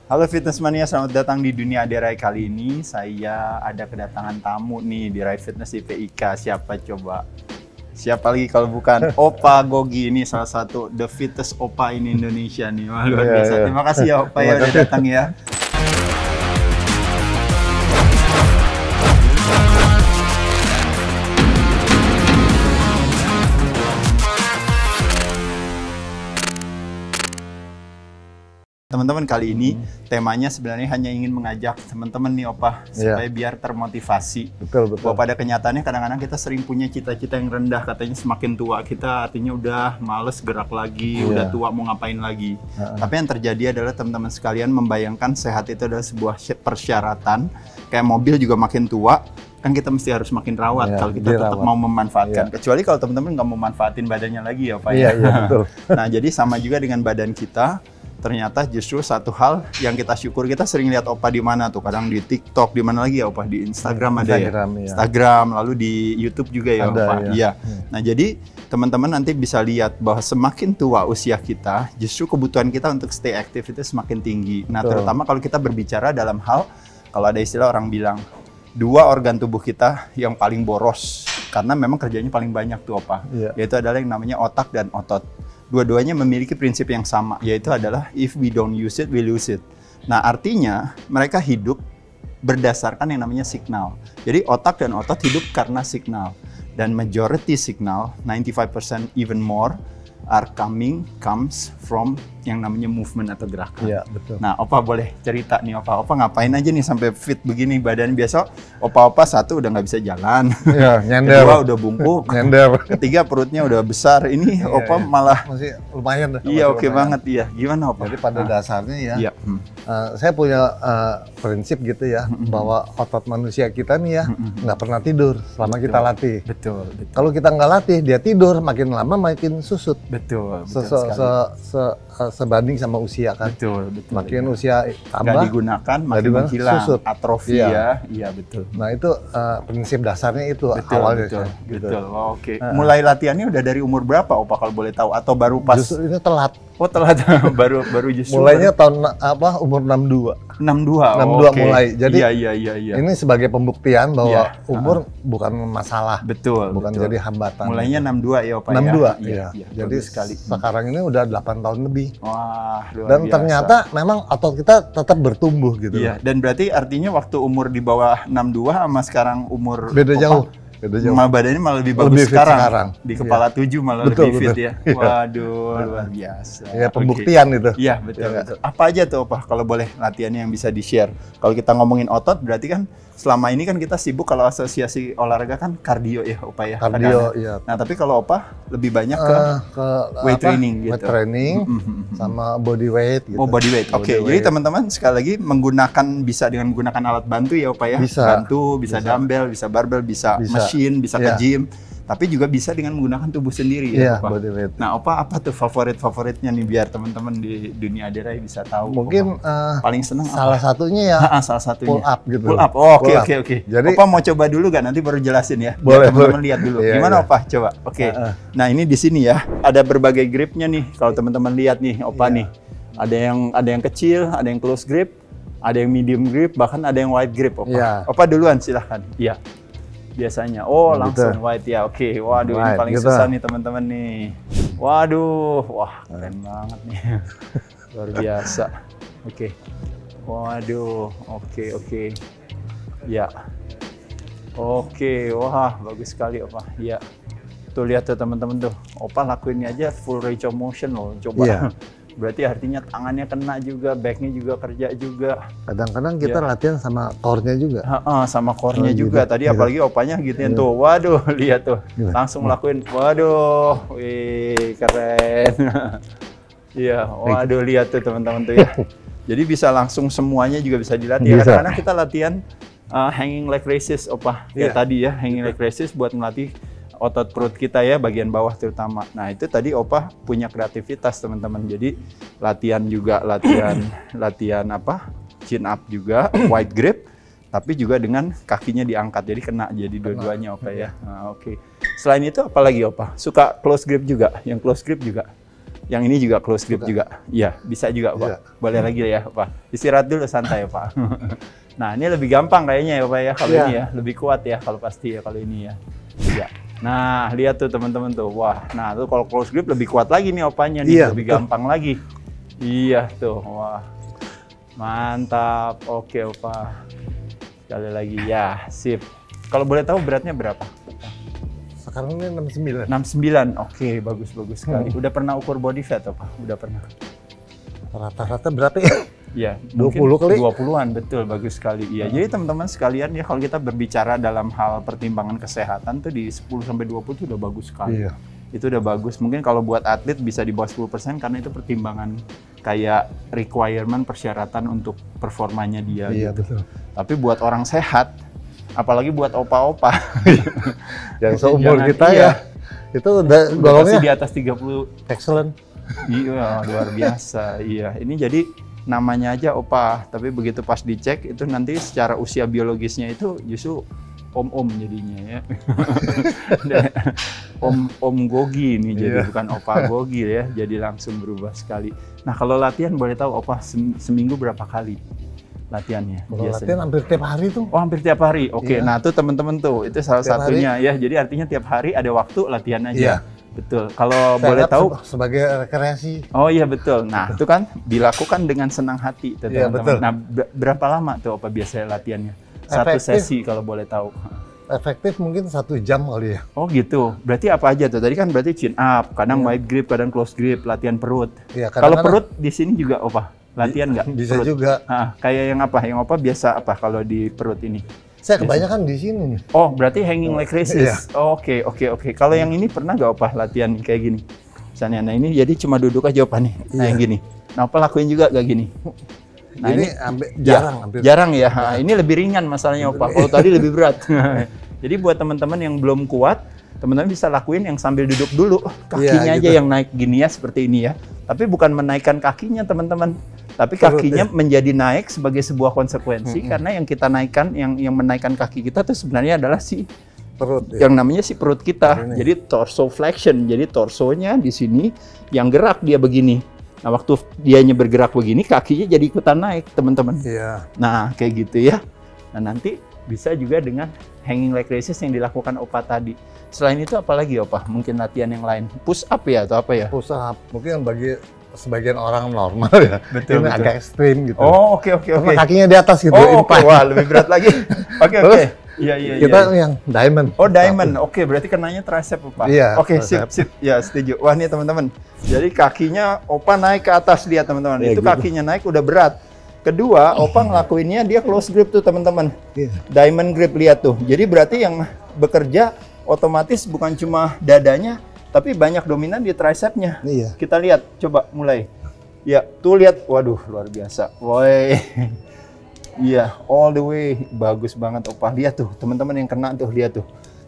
Halo Fitness Mania, selamat datang di Dunia Aderai. Kali ini saya ada kedatangan tamu nih di Rai Fitness IPIK. Siapa coba? Siapa lagi kalau bukan Opa Gogi, ini salah satu the fittest Opa in Indonesia nih. Wah, luar biasa. Terima kasih ya Opa ya udah datang ya. Teman-teman, kali ini temanya sebenarnya hanya ingin mengajak teman-teman nih Opa supaya biar termotivasi. Betul. Bahwa pada kenyataannya kadang-kadang kita sering punya cita-cita yang rendah, katanya semakin tua kita artinya udah males gerak lagi, udah tua mau ngapain lagi. Tapi yang terjadi adalah teman-teman sekalian membayangkan sehat itu adalah sebuah persyaratan. Kayak mobil juga makin tua, kan kita mesti harus makin rawat kalau kita tetap mau memanfaatkan. Kecuali kalau teman-teman nggak mau manfaatin badannya lagi ya Pak ya. Betul. Nah jadi sama juga dengan badan kita. Ternyata justru satu hal yang kita syukur, kita sering lihat Opa di mana tuh, kadang di TikTok, di mana lagi ya Opa, di Instagram ada ya, Instagram, lalu di YouTube juga ya Opa. Iya. Nah jadi teman-teman nanti bisa lihat bahwa semakin tua usia kita, justru kebutuhan kita untuk stay aktif itu semakin tinggi. Nah terutama kalau kita berbicara dalam hal, kalau ada istilah orang bilang, dua organ tubuh kita yang paling boros, karena memang kerjanya paling banyak tuh Opa, yaitu adalah yang namanya otak dan otot. Dua-duanya memiliki prinsip yang sama, yaitu adalah if we don't use it, we lose it. Nah artinya mereka hidup berdasarkan yang namanya signal. Jadi otak dan otot hidup karena signal. Dan majority signal, 95% even more, comes from yang namanya movement atau gerakan. Iya, betul. Nah, Opa boleh cerita nih Opa ngapain aja nih sampai fit begini badan? Biasa Opa satu udah nggak bisa jalan, nyender. Kedua udah bungkuk, nyender. Ketiga perutnya udah besar. Ini Opa malah masih lumayan. Iya, oke banget iya. Gimana Opa? Jadi pada dasarnya ya, saya punya prinsip gitu ya, bahwa otot manusia kita nih ya nggak pernah tidur selama kita latih. Betul. Kalau kita nggak latih, dia tidur makin lama makin susut. Betul sebanding sama usia kan. Betul. Makin usia tambah, nggak digunakan, makin menghilang, susut. Atrofi ya. Iya betul. Nah itu prinsip dasarnya itu awalnya. Betul. Oke. Mulai latihannya udah dari umur berapa Opa kalau boleh tahu? Atau baru pas? Justru ini telat. Oh telat, baru justru. Mulainya tahun umur 62. 62 okay. Mulai. Jadi iya. Ini sebagai pembuktian bahwa umur bukan masalah. Betul. Bukan jadi hambatan. Mulainya 62 ya Opa 62, ya? Iya. Jadi sekarang ini udah 8 tahun lebih. Wah, luar dan biasa. Ternyata memang otot kita tetap bertumbuh gitu. Iya, dan berarti artinya waktu umur di bawah 62 sama sekarang umur beda jauh. Malah badannya malah lebih bagus sekarang. Di kepala 7 malah lebih fit ya. Waduh, luar biasa. Ya pembuktian itu. Iya, betul. Apa aja tuh Opa kalau boleh latihannya yang bisa di-share? Kalau kita ngomongin otot berarti kan selama ini kan kita sibuk kalau asosiasi olahraga kan kardio ya Opa ya. Kardio, iya. Nah, tapi kalau Opa lebih banyak ke weight training gitu. Weight training sama body weight gitu. Oh, body weight. Oke. Jadi teman-teman sekali lagi bisa dengan menggunakan alat bantu ya Opa ya. Bisa. Bisa dumbbell, bisa barbell, bisa machine, bisa ke gym. Tapi juga bisa dengan menggunakan tubuh sendiri ya Opa. Body weight. Nah, Opa apa tuh favoritnya nih biar teman-teman di dunia Aderai bisa tahu? Mungkin paling senang salah satunya ya salah satunya pull up gitu. Pull up. Oh, oke. Jadi Opa mau coba dulu gak? Nanti baru jelasin ya. Boleh, teman-teman lihat dulu. Gimana Opa? Coba. Oke. Nah, ini di sini ya. Ada berbagai gripnya nih. Kalau teman-teman lihat nih Opa nih. Ada yang kecil, ada yang close grip, ada yang medium grip, bahkan ada yang wide grip Opa. Opa duluan silahkan. Iya. Biasanya. Oh, langsung wide ya. Oke. Waduh, ini paling susah nih teman-teman nih. Waduh, wah keren banget nih. Luar biasa. Oke. Waduh, oke. Ya. Oke, wah bagus sekali Opa. Ya. Tuh lihat tuh teman-teman tuh. Opa lakuin aja full range of motion loh. Coba. Berarti artinya tangannya kena juga, backnya juga kerja juga. Kadang-kadang kita latihan sama core-nya juga. Sama core-nya juga. Tadi apalagi Opanya gituin tuh. Waduh, lihat tuh. Langsung lakuin. Waduh, wih keren. Iya, waduh lihat tuh teman-teman tuh ya. Jadi bisa langsung semuanya juga bisa dilatih. Karena kita latihan hanging leg raises Opa. Ya tadi ya, hanging leg raises buat melatih otot perut kita ya, bagian bawah terutama. Nah itu tadi Opa punya kreativitas teman-teman. Jadi latihan chin up juga, wide grip, tapi juga dengan kakinya diangkat. Jadi kena jadi dua-duanya Opa ya. Nah, oke. Selain itu apa lagi Opa? Suka close grip juga? Yang close grip juga? Yang ini juga close grip juga. Iya, bisa juga, Pak. Iya. Boleh lagi ya, Pak. Istirahat dulu santai, Pak. Nah, ini lebih gampang kayaknya ya, Pak ya, kalau ini ya. Lebih kuat ya, kalau pasti ya, kalau ini ya. Iya. Nah, lihat tuh teman-teman tuh. Wah, nah tuh kalau close grip lebih kuat lagi nih opanya nih, lebih gampang lagi. Iya tuh, wah. Mantap. Oke, Opa. Sekali lagi ya, sip. Kalau boleh tahu beratnya berapa? Sekarang ini 69. 69. Oke, bagus sekali. Udah pernah ukur body fat, Opa? Udah pernah. Rata-rata berapa ya? Iya, 20 kali? 20-an, betul, bagus sekali. Iya, jadi teman-teman sekalian ya, kalau kita berbicara dalam hal pertimbangan kesehatan tuh di 10-20 itu udah bagus sekali. Iya. Itu udah bagus. Mungkin kalau buat atlet bisa di bawah 10% karena itu pertimbangan kayak requirement persyaratan untuk performanya dia. Iya, gitu. betul. Tapi buat orang sehat, apalagi buat opa-opa yang seumur kita iya. itu udah golongnya di atas 30. Excellent. Iya, luar biasa. Iya, ini jadi namanya aja opa, tapi begitu pas dicek itu nanti secara usia biologisnya itu justru om-om jadinya ya. Om Gogi ini jadi bukan opa Gogi ya, jadi langsung berubah sekali. Nah, kalau latihan boleh tahu opa seminggu berapa kali latihannya? Kalau latihan hampir tiap hari tuh. Oh, hampir tiap hari. Oke, nah tuh teman-teman tuh, itu salah satunya ya. Jadi artinya tiap hari ada waktu latihan aja. Betul. Kalau boleh tahu sebagai rekreasi. Oh iya betul. Nah, itu kan dilakukan dengan senang hati, teman-teman. Nah, berapa lama tuh apa biasanya latihannya? Satu sesi kalau boleh tahu. Efektif mungkin 1 jam kali ya. Oh gitu. Berarti apa aja tuh? Tadi kan berarti chin up, kadang wide grip, kadang close grip, latihan perut. Ya, kalau perut di sini juga apa? Latihan nggak? Bisa perut juga. Kayak yang apa? Yang apa biasa apa kalau di perut ini? Saya kebanyakan di sini nih. Oh, berarti hanging leg raises. Oke. Kalau yang ini pernah nggak Opa latihan kayak gini? Misalnya, nah ini jadi cuma duduk aja Opa nih. Nah yang gini. Nah Opa lakuin juga kayak gini. Nah ini jarang ya. Ini lebih ringan masalahnya Opa. Kalau tadi lebih berat. Jadi buat teman-teman yang belum kuat, teman-teman bisa lakuin yang sambil duduk dulu. Kakinya aja yang naik gini ya, seperti ini ya. Tapi bukan menaikkan kakinya teman-teman. Tapi kakinya menjadi naik sebagai sebuah konsekuensi karena yang kita naikkan, yang menaikkan kaki kita tuh sebenarnya adalah si perut, yang namanya si perut kita. Jadi torso flexion. Jadi torsonya di sini yang gerak dia begini. Nah waktu dianya bergerak begini, kakinya jadi ikutan naik teman-teman. Nah kayak gitu ya. Nah nanti bisa juga dengan hanging leg raises yang dilakukan Opa tadi. Selain itu apalagi Opa? Mungkin latihan yang lain. Push up ya atau apa ya? Push up. Mungkin bagi sebagian orang normal ya. Betul. Agak ekstrim gitu. Oh oke. Kakinya di atas gitu. Oh wah lebih berat lagi. Oke. Iya. Kita yang diamond. Oh diamond. Oke, berarti kenanya tricep Opa. Iya. Oke, sip. Ya setuju. Wah nih teman-teman. Jadi kakinya Opa naik ke atas lihat teman-teman. Itu kakinya naik udah berat. Kedua, Opa ngelakuinnya dia close grip tuh teman-teman. Diamond grip lihat tuh. Jadi berarti yang bekerja otomatis bukan cuma dadanya, tapi banyak dominan di tricepnya. Kita lihat, coba mulai. Ya, tuh lihat. Waduh, luar biasa. Woi. Iya, all the way. Bagus banget Opa. Lihat tuh, teman-teman yang kena tuh, lihat tuh.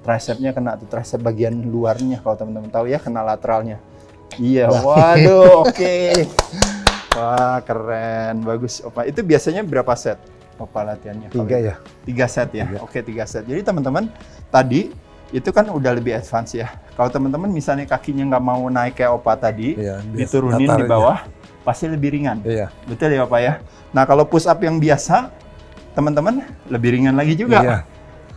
Tricepnya kena tuh, tricep bagian luarnya kalau teman-teman tahu ya, kena lateralnya. Iya, waduh, oke. Wah, keren. Bagus Opa. Itu biasanya berapa set Opa latihannya? 3 ya. 3 set ya? Oke, 3 set. Jadi teman-teman, tadi itu kan udah lebih advance ya. Kalau teman-teman misalnya kakinya nggak mau naik kayak Opa tadi, diturunin di bawah, pasti lebih ringan. Betul ya Opa ya? Nah kalau push up yang biasa, teman-teman lebih ringan lagi juga.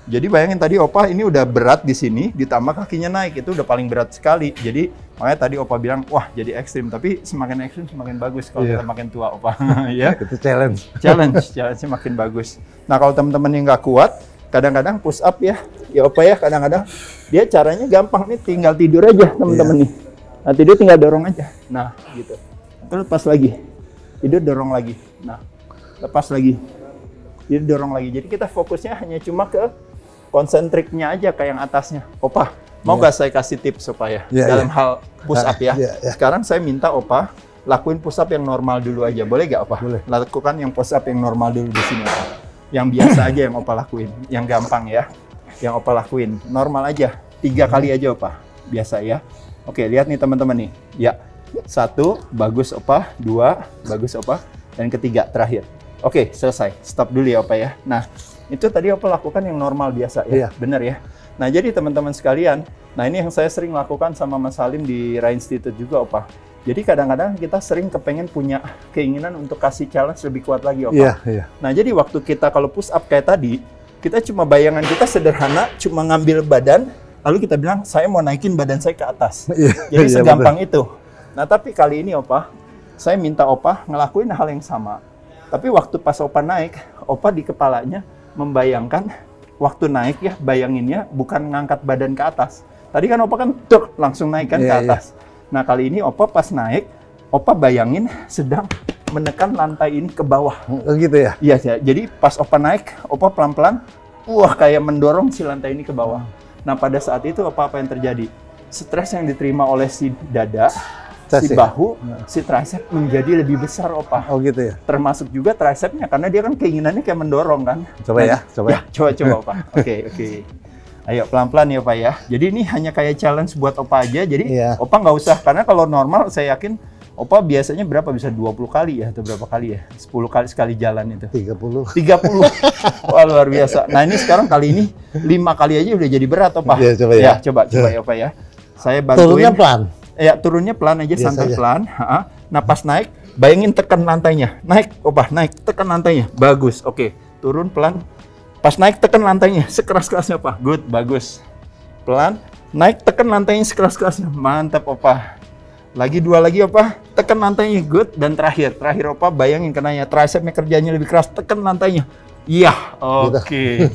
Jadi bayangin tadi Opa ini udah berat di sini, ditambah kakinya naik, itu udah paling berat sekali. Jadi makanya tadi Opa bilang, wah jadi ekstrim, tapi semakin ekstrim semakin bagus kalau kita makin tua Opa. Ya. Itu challenge. Challenge-nya makin bagus. Nah kalau teman-teman yang nggak kuat, kadang-kadang push up ya Opa ya, kadang-kadang dia caranya gampang nih, tinggal tidur aja teman-teman nih. Nah tidur tinggal dorong aja. Nah gitu. Terus lepas lagi, tidur dorong lagi. Nah lepas lagi, tidur dorong lagi. Jadi kita fokusnya hanya cuma ke konsentriknya aja kayak yang atasnya. Opa, mau nggak saya kasih tips supaya dalam hal push up ya? Sekarang saya minta Opa lakuin push up yang normal dulu aja. Boleh nggak Opa? Boleh. Lakukan yang push up yang normal dulu di sini Opa. Yang biasa aja yang Opa lakuin, yang gampang ya. Yang Opa lakuin, normal aja. 3 kali aja Opa, biasa ya. Oke, lihat nih teman-teman nih. Ya, 1, bagus Opa. 2, bagus Opa. Dan ketiga, terakhir. Oke, selesai. Stop dulu ya Opa ya. Nah, itu tadi Opa lakukan yang normal biasa ya, benar ya. Nah jadi teman-teman sekalian, nah ini yang saya sering lakukan sama Mas Salim di Rai Institute juga Opa. Jadi kadang-kadang kita sering kepengen punya keinginan untuk kasih challenge lebih kuat lagi, Opa. Iya. Nah, jadi waktu kita kalau push up kayak tadi, kita cuma bayangan kita sederhana, cuma ngambil badan, lalu kita bilang, saya mau naikin badan saya ke atas. Jadi segampang itu. Nah, tapi kali ini, Opa, saya minta Opa ngelakuin hal yang sama. Tapi waktu pas Opa naik, Opa di kepalanya membayangkan, waktu naik ya, bayanginnya bukan ngangkat badan ke atas. Tadi kan Opa kan langsung naik kan ke atas. Nah, kali ini Opa pas naik, Opa bayangin sedang menekan lantai ini ke bawah. Oh gitu ya? Iya, jadi pas Opa naik, Opa pelan-pelan, kayak mendorong si lantai ini ke bawah. Nah, pada saat itu apa yang terjadi? Stres yang diterima oleh si dada, si bahu, si tricep menjadi lebih besar, Opa. Oh gitu ya? Termasuk juga tricepnya, karena dia kan keinginannya kayak mendorong kan. Coba Coba Opa. Oke. Ayo pelan-pelan ya, Pak ya. Jadi ini hanya kayak challenge buat Opa aja. Jadi Opa nggak usah, karena kalau normal saya yakin Opa biasanya berapa? Bisa 20 kali ya, atau berapa kali ya? 10 kali sekali jalan itu. 30. Wah, luar biasa. Nah, ini sekarang kali ini 5 kali aja udah jadi berat, Opa. Iya, coba ya. Coba ya, Opa ya. Saya bantuin. Turunnya pelan? Ya, turunnya pelan aja, santai pelan. Nah, pas naik, bayangin tekan lantainya. Naik, Opa, naik. Tekan lantainya. Bagus, oke. Turun pelan. Pas naik, tekan lantainya. Sekeras-kerasnya, Opa. Good, bagus. Pelan. Naik, tekan lantainya sekeras-kerasnya. Mantap, Opa. Lagi 2 lagi, Opa. Tekan lantainya. Good. Dan terakhir, Opa, bayangin kenanya. Tricepnya kerjanya lebih keras. Tekan lantainya. Iya, oke.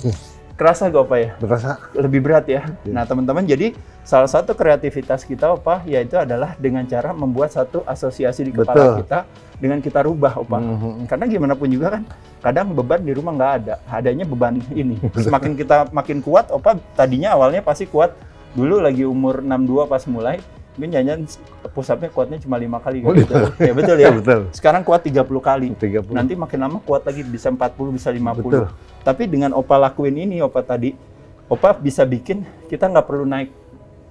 Kerasa gak, Opa ya? Berasa. Lebih berat ya. Nah, teman-teman, jadi salah satu kreativitas kita, Opa, yaitu adalah dengan cara membuat satu asosiasi di kepala kita dengan kita rubah, Opa. Karena gimana pun juga kan, kadang beban di rumah nggak ada. Adanya beban ini. Semakin kita makin kuat, Opa, tadinya awalnya pasti kuat. Dulu lagi umur 62 pas mulai, mungkin jangan push up-nya kuatnya cuma 5 kali gitu. Ya betul ya. Sekarang kuat 30 kali. Nanti makin lama kuat lagi, bisa 40, bisa 50. Tapi dengan Opa lakuin ini, Opa tadi, Opa bisa bikin kita nggak perlu naik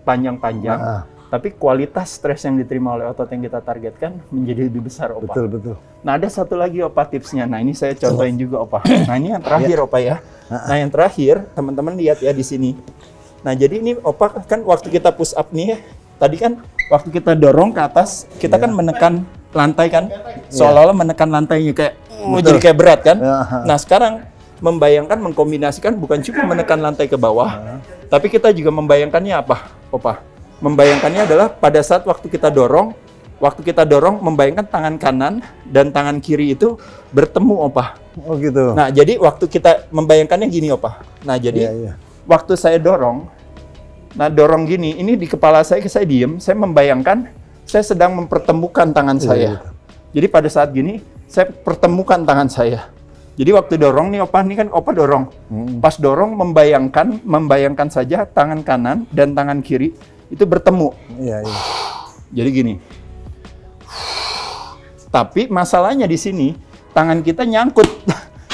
panjang-panjang, tapi kualitas stres yang diterima oleh otot yang kita targetkan menjadi lebih besar, Opa. Betul. Nah, ada satu lagi, Opa, tipsnya. Nah, ini saya contohin juga, Opa. Nah, ini yang terakhir, Opa ya. Nah, yang terakhir, teman-teman lihat ya di sini. Nah, jadi ini, Opa, kan waktu kita push up nih ya, tadi kan waktu kita dorong ke atas, kita kan menekan lantai kan, seolah-olah menekan lantainya kayak, jadi kayak berat kan. Nah, sekarang membayangkan, mengkombinasikan bukan cuma menekan lantai ke bawah, tapi kita juga membayangkannya apa, Opa? Membayangkannya adalah pada saat waktu kita dorong, membayangkan tangan kanan dan tangan kiri itu bertemu, Opa. Oh gitu. Nah, jadi waktu kita membayangkannya gini, Opa. Nah, jadi waktu saya dorong, dorong gini, ini di kepala saya diem, saya membayangkan saya sedang mempertemukan tangan saya. Jadi pada saat gini, saya pertemukan tangan saya. Jadi waktu dorong nih, Opa, ini kan Opa dorong. Pas dorong membayangkan saja tangan kanan dan tangan kiri itu bertemu. Jadi gini. Tapi masalahnya di sini, tangan kita nyangkut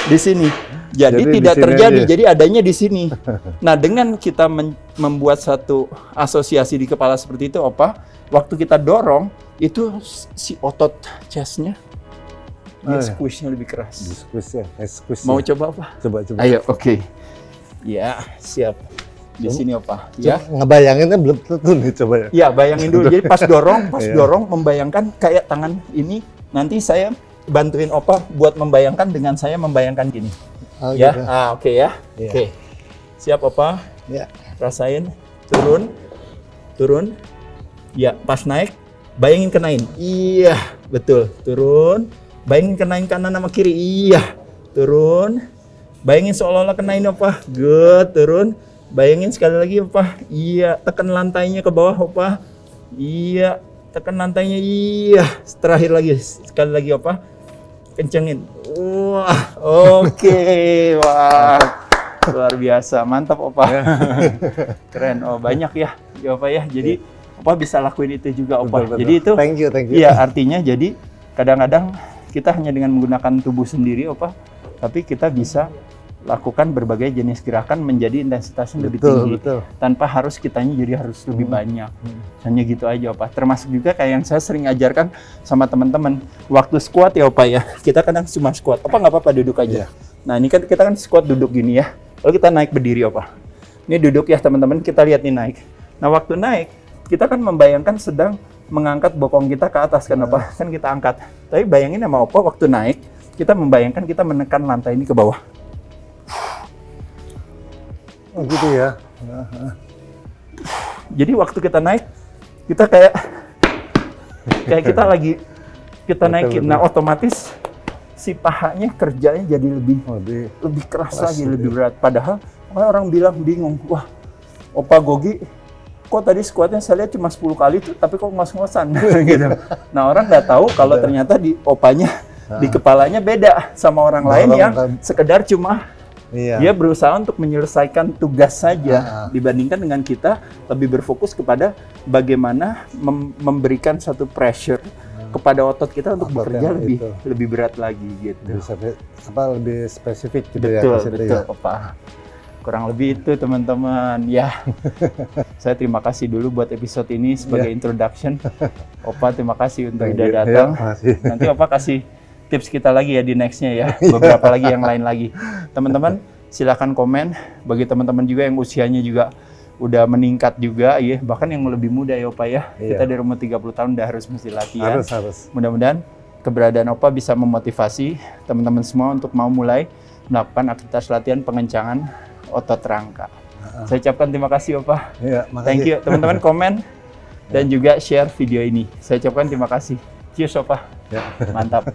di sini. Jadi tidak terjadi, jadi adanya di sini. Nah, dengan kita membuat satu asosiasi di kepala seperti itu, Opa, waktu kita dorong, itu si otot chest-nya squeeze-nya lebih keras. Mau coba, Opa? Coba. Ayo, oke. Ya, siap. Di sini, Opa. Ya. Ngebayanginnya belum tentu nih, coba ya. Ya, bayangin dulu. Jadi pas dorong, membayangkan kayak tangan ini. Nanti saya bantuin Opa buat membayangkan dengan saya membayangkan gini. Ya, gitu. Oke ya. Oke. Siap, Opa? Ya. Rasain. Turun. Ya, pas naik, bayangin kenain. Iya, betul. Turun. Bayangin kenain kanan sama kiri. Iya. Turun. Bayangin seolah-olah kenain, Opa. Good. Turun. Bayangin sekali lagi, Opa. Iya. Tekan lantainya ke bawah, Opa. Iya. Tekan lantainya. Iya. Terakhir lagi. Sekali lagi, Opa. Kencengin. Wah. Oke. Wah. Luar biasa. Mantap, Opa. Keren. Oh, banyak ya. Ya, Opa ya. Jadi, Opa bisa lakuin itu juga, Opa. Betul. Jadi itu. Thank you. Iya, artinya jadi kadang-kadang kita hanya dengan menggunakan tubuh sendiri, Opa, tapi kita bisa lakukan berbagai jenis gerakan menjadi intensitasnya lebih tinggi, tanpa harus kitanya jadi harus lebih banyak. Hanya gitu aja, Opa. Termasuk juga kayak yang saya sering ajarkan sama teman-teman, waktu squat ya, Opa ya, kita kadang cuma squat, Opa nggak apa-apa duduk aja. Nah, ini kan kita kan squat duduk gini ya, lalu kita naik berdiri, Opa. Ini duduk ya, teman-teman, kita lihat nih naik. Nah, waktu naik, kita kan membayangkan sedang mengangkat bokong kita ke atas. Kenapa? Kan kita angkat. Tapi bayangin sama Opa waktu naik, kita membayangkan kita menekan lantai ini ke bawah. Oh gitu ya. Jadi waktu kita naik, kita kayak kita lagi naikin. Nah otomatis si pahanya kerjanya jadi lebih keras lagi, lebih berat. Padahal orang bilang bingung, wah Opa Gogi kok tadi squatnya saya lihat cuma 10 kali tuh, tapi kok ngos-ngosan gitu. Nah orang nggak tahu kalau ternyata di Opanya di kepalanya beda sama orang lain yang sekedar cuma dia berusaha untuk menyelesaikan tugas saja, dibandingkan dengan kita lebih berfokus kepada bagaimana memberikan satu pressure kepada otot kita untuk bekerja lebih berat lagi gitu. Lebih spesifik gitu. Betul, Opa. Kurang lebih itu teman-teman ya. Saya terima kasih dulu buat episode ini sebagai introduction. Opa terima kasih untuk udah datang. Nanti Opa kasih tips kita lagi ya di nextnya ya. Beberapa lagi yang lain lagi. Teman-teman silakan komen. Bagi teman-teman juga yang usianya juga udah meningkat juga ya. Bahkan yang lebih muda ya Opa ya. Kita dari umur 30 tahun udah harus mesti latihan. Harus. Mudah-mudahan keberadaan Opa bisa memotivasi teman-teman semua untuk mau mulai melakukan aktivitas latihan pengencangan otot rangka. Saya ucapkan terima kasih Opa. Thank you teman-teman, komen dan juga share video ini. Saya ucapkan terima kasih. Cheers Opa. Mantap.